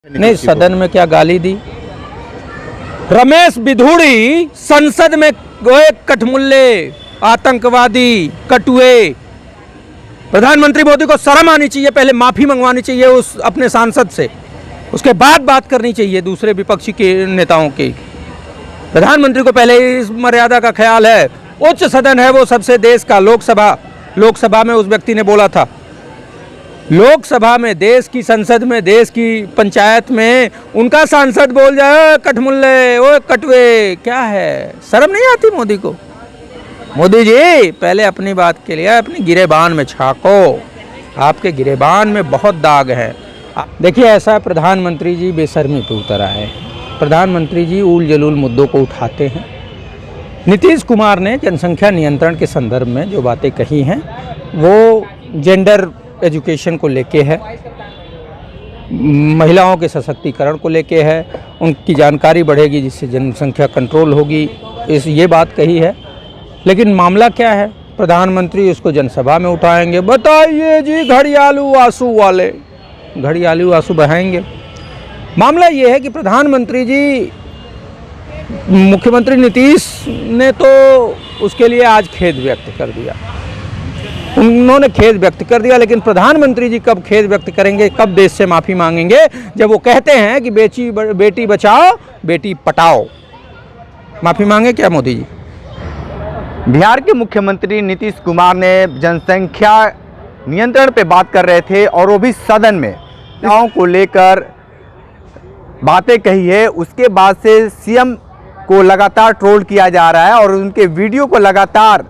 नहीं, सदन में क्या गाली दी। रमेश बिधूड़ी संसद में गोए कठमुल्ले, आतंकवादी, कटुए। प्रधानमंत्री मोदी को शर्म आनी चाहिए, पहले माफी मंगवानी चाहिए उस अपने सांसद से, उसके बाद बात करनी चाहिए दूसरे विपक्षी के नेताओं की। प्रधानमंत्री को पहले इस मर्यादा का ख्याल है। उच्च सदन है वो सबसे देश का, लोकसभा में उस व्यक्ति ने बोला था, लोकसभा में, देश की संसद में, देश की पंचायत में उनका सांसद बोल जाए कठमुल्ले, ओ कटुए। क्या है, शर्म नहीं आती मोदी को? मोदी जी पहले अपनी बात के लिए अपनी गिरेबान में झांको, आपके गिरेबान में बहुत दाग है। देखिए, ऐसा प्रधानमंत्री जी बेशर्मी पे उतर आए। प्रधानमंत्री जी उल जलूल मुद्दों को उठाते हैं। नीतीश कुमार ने जनसंख्या नियंत्रण के संदर्भ में जो बातें कही हैं वो जेंडर एजुकेशन को लेके है, महिलाओं के सशक्तिकरण को लेके है, उनकी जानकारी बढ़ेगी जिससे जनसंख्या कंट्रोल होगी, ये बात कही है। लेकिन मामला क्या है? प्रधानमंत्री उसको जनसभा में उठाएंगे, बताइए जी घड़ियालू आंसू वाले, घड़ियालू आंसू बहाएंगे। मामला ये है कि प्रधानमंत्री जी, मुख्यमंत्री नीतीश ने तो उसके लिए आज खेद व्यक्त कर दिया, उन्होंने खेद व्यक्त कर दिया। लेकिन प्रधानमंत्री जी कब खेद व्यक्त करेंगे, कब देश से माफ़ी मांगेंगे? जब वो कहते हैं कि बेटी बचाओ बेटी पटाओ। माफ़ी मांगे क्या मोदी जी? बिहार के मुख्यमंत्री नीतीश कुमार ने जनसंख्या नियंत्रण पे बात कर रहे थे और वो भी सदन में महिलाओं को लेकर बातें कही है। उसके बाद से सीएम को लगातार ट्रोल किया जा रहा है और उनके वीडियो को लगातार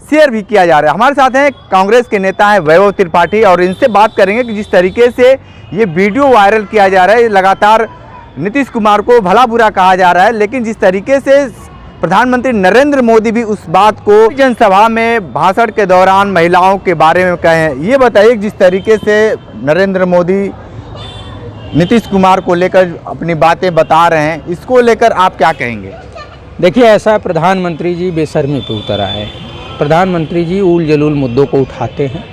शेयर भी किया जा रहा है। हमारे साथ हैं कांग्रेस के नेता हैं वैभव त्रिपाठी, और इनसे बात करेंगे कि जिस तरीके से ये वीडियो वायरल किया जा रहा है, लगातार नीतीश कुमार को भला बुरा कहा जा रहा है, लेकिन जिस तरीके से प्रधानमंत्री नरेंद्र मोदी भी उस बात को जनसभा में भाषण के दौरान महिलाओं के बारे में कहे, ये बताइए जिस तरीके से नरेंद्र मोदी नीतीश कुमार को लेकर अपनी बातें बता रहे हैं, इसको लेकर आप क्या कहेंगे? देखिए, ऐसा प्रधानमंत्री जी बेशर्मी पे उतर आए। प्रधानमंत्री जी उल जलूल मुद्दों को उठाते हैं।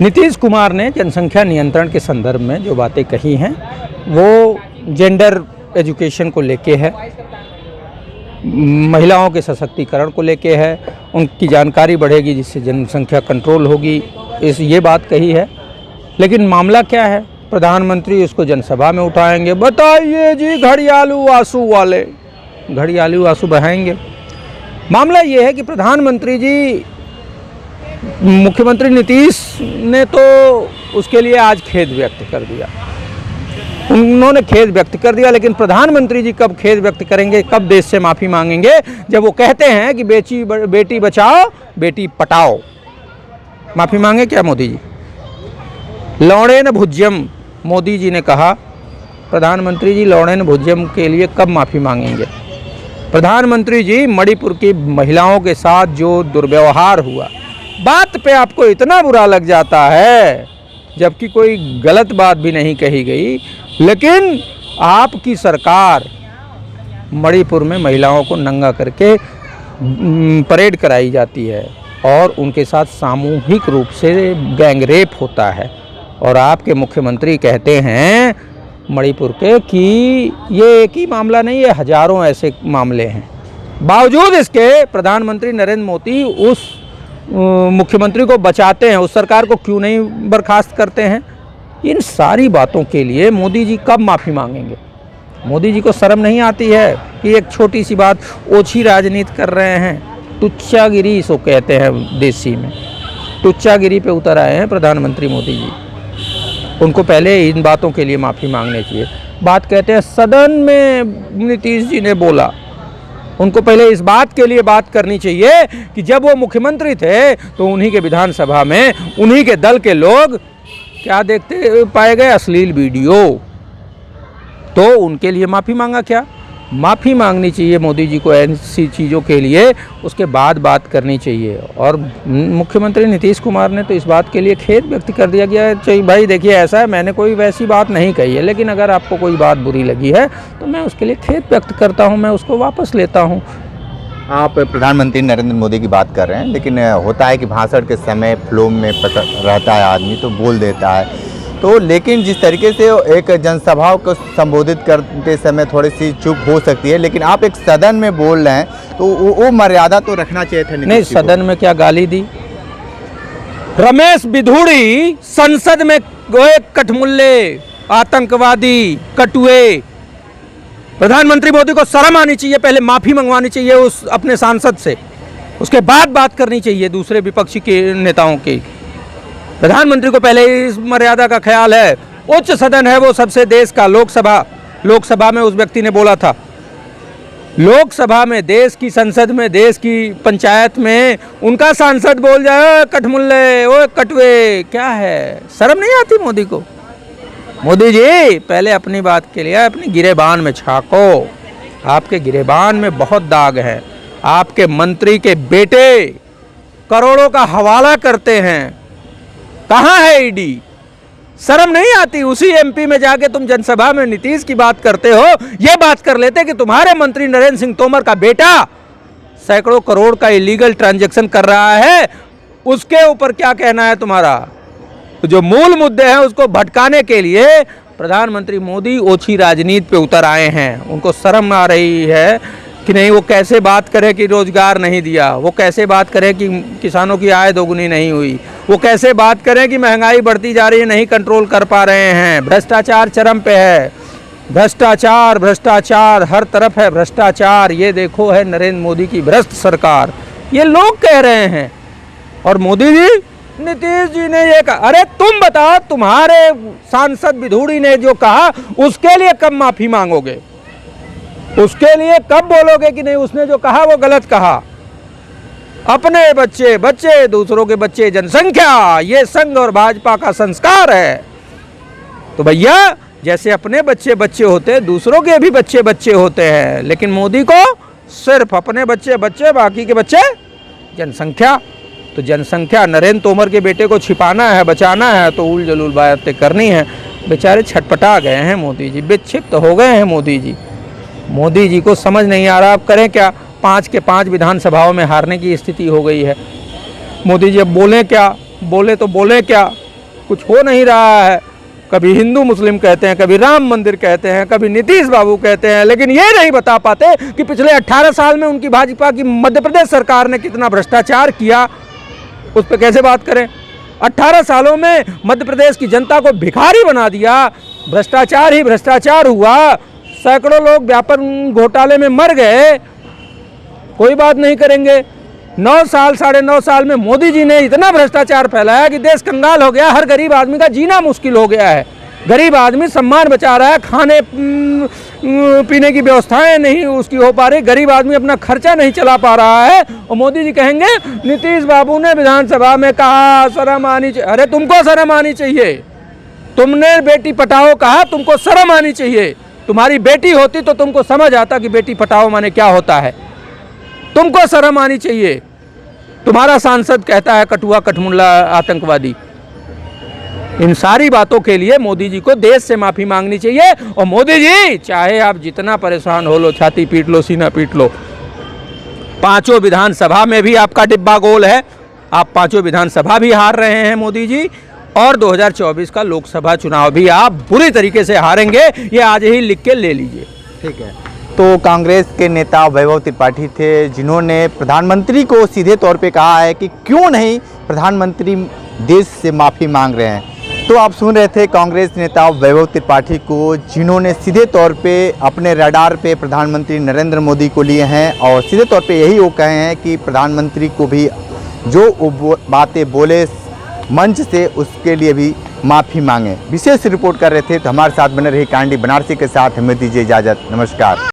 नीतीश कुमार ने जनसंख्या नियंत्रण के संदर्भ में जो बातें कही हैं वो जेंडर एजुकेशन को लेके है, महिलाओं के सशक्तिकरण को लेके है, उनकी जानकारी बढ़ेगी जिससे जनसंख्या कंट्रोल होगी, ये बात कही है। लेकिन मामला क्या है? प्रधानमंत्री उसको जनसभा में उठाएंगे, बताइए जी घड़ियालू आंसू वाले, घड़ियालू आंसू बहाएंगे। मामला ये है कि प्रधानमंत्री जी, मुख्यमंत्री नीतीश ने तो उसके लिए आज खेद व्यक्त कर दिया, उन्होंने खेद व्यक्त कर दिया। लेकिन प्रधानमंत्री जी कब खेद व्यक्त करेंगे, कब देश से माफ़ी मांगेंगे? जब वो कहते हैं कि बेटी बचाओ बेटी पटाओ। माफ़ी मांगे क्या मोदी जी? लौड़ेन भुज्यम, मोदी जी ने कहा। प्रधानमंत्री जी लौड़ेन भुज्यम के लिए कब माफ़ी मांगेंगे? प्रधानमंत्री जी, मणिपुर की महिलाओं के साथ जो दुर्व्यवहार हुआ, बात पे आपको इतना बुरा लग जाता है, जबकि कोई गलत बात भी नहीं कही गई, लेकिन आपकी सरकार मणिपुर में महिलाओं को नंगा करके परेड कराई जाती है और उनके साथ सामूहिक रूप से गैंगरेप होता है। और आपके मुख्यमंत्री कहते हैं मणिपुर के कि ये एक ही मामला नहीं, ये हजारों ऐसे मामले हैं। बावजूद इसके प्रधानमंत्री नरेंद्र मोदी उस मुख्यमंत्री को बचाते हैं, उस सरकार को क्यों नहीं बर्खास्त करते हैं? इन सारी बातों के लिए मोदी जी कब माफ़ी मांगेंगे? मोदी जी को शर्म नहीं आती है कि एक छोटी सी बात ओछी राजनीति कर रहे हैं? टुच्चागिरी इसको कहते हैं देसी में, टुच्चागिरी पे उतर आए हैं प्रधानमंत्री मोदी जी। उनको पहले इन बातों के लिए माफ़ी मांगनी चाहिए। बात कहते हैं सदन में नीतीश जी ने बोला, उनको पहले इस बात के लिए बात करनी चाहिए कि जब वो मुख्यमंत्री थे तो उन्हीं के विधानसभा में उन्हीं के दल के लोग क्या देखते पाए गए, अश्लील वीडियो। तो उनके लिए माफ़ी मांगा क्या? माफ़ी मांगनी चाहिए मोदी जी को ऐसी चीज़ों के लिए, उसके बाद बात करनी चाहिए। और मुख्यमंत्री नीतीश कुमार ने तो इस बात के लिए खेद व्यक्त कर दिया गया चाहिए। भाई देखिए, ऐसा है, मैंने कोई वैसी बात नहीं कही है, लेकिन अगर आपको कोई बात बुरी लगी है तो मैं उसके लिए खेद व्यक्त करता हूँ, मैं उसको वापस लेता हूँ। आप प्रधानमंत्री नरेंद्र मोदी की बात कर रहे हैं, लेकिन होता है कि भाषण के समय फ्लो में रहता है आदमी तो बोल देता है। तो लेकिन जिस तरीके से एक जनसभा को संबोधित करते समय थोड़ी सी चूक हो सकती है, लेकिन आप एक सदन में बोल रहे हैं तो वो मर्यादा तो रखना चाहिए था। नहीं, सदन में क्या गाली दी? रमेश बिधूड़ी संसद में गोए कठमुल्ले, आतंकवादी, कटुए। प्रधानमंत्री मोदी को शर्म आनी चाहिए, पहले माफी मंगवानी चाहिए उस अपने सांसद से, उसके बाद बात करनी चाहिए दूसरे विपक्षी के नेताओं की। प्रधानमंत्री को पहले इस मर्यादा का ख्याल है। उच्च सदन है वो सबसे देश का, लोकसभा में उस व्यक्ति ने बोला था, लोकसभा में, देश की संसद में, देश की पंचायत में उनका सांसद बोल जाए कठमुल्ले, ओ कटवे, क्या है? शर्म नहीं आती मोदी को? मोदी जी पहले अपनी बात के लिए अपनी गिरेबान में झांको। आपके गिरेबान में बहुत दाग है। आपके मंत्री के बेटे करोड़ों का हवाला करते हैं। कहाँ है ईडी? शर्म नहीं आती? उसी एमपी में जाके तुम जनसभा में नीतीश की बात करते हो। ये बात कर लेते कि तुम्हारे मंत्री नरेंद्र सिंह तोमर का बेटा सैकड़ों करोड़ का इलीगल ट्रांजैक्शन कर रहा है, उसके ऊपर क्या कहना है तुम्हारा? जो मूल मुद्दे हैं उसको भटकाने के लिए प्रधानमंत्री मोदी ओछी राजनीति पे उतर आए हैं। उनको शर्म आ रही है कि नहीं, वो कैसे बात करे कि रोजगार नहीं दिया, वो कैसे बात करे कि किसानों की आय दोगुनी नहीं हुई, वो कैसे बात करें कि महंगाई बढ़ती जा रही है, नहीं कंट्रोल कर पा रहे हैं, भ्रष्टाचार चरम पे है, भ्रष्टाचार भ्रष्टाचार हर तरफ है भ्रष्टाचार, ये देखो है नरेंद्र मोदी की भ्रष्ट सरकार, ये लोग कह रहे हैं। और मोदी जी, नीतीश जी ने ये कहा। अरे तुम बताओ, तुम्हारे सांसद बिधूड़ी ने जो कहा उसके लिए कब माफी मांगोगे? उसके लिए कब बोलोगे कि नहीं उसने जो कहा वो गलत कहा? अपने बच्चे बच्चे, दूसरों के बच्चे जनसंख्या, ये संघ और भाजपा का संस्कार है। तो भैया जैसे अपने बच्चे बच्चे होते हैं, दूसरों के भी बच्चे बच्चे होते हैं, लेकिन मोदी को सिर्फ अपने बच्चे बच्चे, बाकी के बच्चे जनसंख्या। तो जनसंख्या, नरेंद्र तोमर के बेटे को छिपाना है, बचाना है, तो उल जलूल बातें करनी है। बेचारे छटपटा गए हैं मोदी जी, बेक्षिप्त हो गए हैं मोदी जी। मोदी जी को समझ नहीं आ रहा आप करें क्या। 5 के 5 विधानसभाओं में हारने की स्थिति हो गई है। मोदी जी अब बोलें क्या, बोले तो बोलें क्या, कुछ हो नहीं रहा है। कभी हिंदू मुस्लिम कहते हैं, कभी राम मंदिर कहते हैं, कभी नीतीश बाबू कहते हैं, लेकिन ये नहीं बता पाते कि पिछले 18 साल में उनकी भाजपा की मध्य प्रदेश सरकार ने कितना भ्रष्टाचार किया, उस पर कैसे बात करें। 18 सालों में मध्य प्रदेश की जनता को भिखारी बना दिया, भ्रष्टाचार ही भ्रष्टाचार हुआ, सैकड़ों लोग व्यापार घोटाले में मर गए, कोई बात नहीं करेंगे। 9 साल, 9.5 साल में मोदी जी ने इतना भ्रष्टाचार फैलाया कि देश कंगाल हो गया, हर गरीब आदमी का जीना मुश्किल हो गया है। गरीब आदमी सम्मान बचा रहा है, खाने पीने की व्यवस्थाएं नहीं उसकी हो पा रही, गरीब आदमी अपना खर्चा नहीं चला पा रहा है। और मोदी जी कहेंगे नीतीश बाबू ने विधानसभा में कहा शर्म आनी चाहिए। अरे तुमको शर्म आनी चाहिए, तुमने बेटी पढ़ाओ कहा, तुमको शर्म आनी चाहिए। तुम्हारी बेटी होती तो तुमको समझ आता कि बेटी पढ़ाओ माने क्या होता है, तुमको शर्म आनी चाहिए। तुम्हारा सांसद कहता है कटुआ, कठमुल्ला, आतंकवादी। इन सारी बातों के लिए मोदी जी को देश से माफी मांगनी चाहिए। और मोदी जी चाहे आप जितना परेशान हो लो, छाती पीट लो, सीना पीट लो, 5 विधानसभा में भी आपका डिब्बा गोल है, आप 5 विधानसभा भी हार रहे हैं मोदी जी, और 2024 का लोकसभा चुनाव भी आप बुरी तरीके से हारेंगे, ये आज ही लिख के ले लीजिए। ठीक है। तो कांग्रेस के नेता वैभव त्रिपाठी थे, जिन्होंने प्रधानमंत्री को सीधे तौर पे कहा है कि क्यों नहीं प्रधानमंत्री देश से माफ़ी मांग रहे हैं। तो आप सुन रहे थे कांग्रेस नेता वैभव त्रिपाठी को, जिन्होंने सीधे तौर पे अपने रडार पे प्रधानमंत्री नरेंद्र मोदी को लिए हैं, और सीधे तौर पे यही वो कहे हैं कि प्रधानमंत्री को भी जो बातें बोले मंच से, उसके लिए भी माफ़ी मांगे। विशेष रिपोर्ट कर रहे थे, तो हमारे साथ बने रही कांडी बनारसी के साथ। हमें दीजिए इजाज़त, नमस्कार।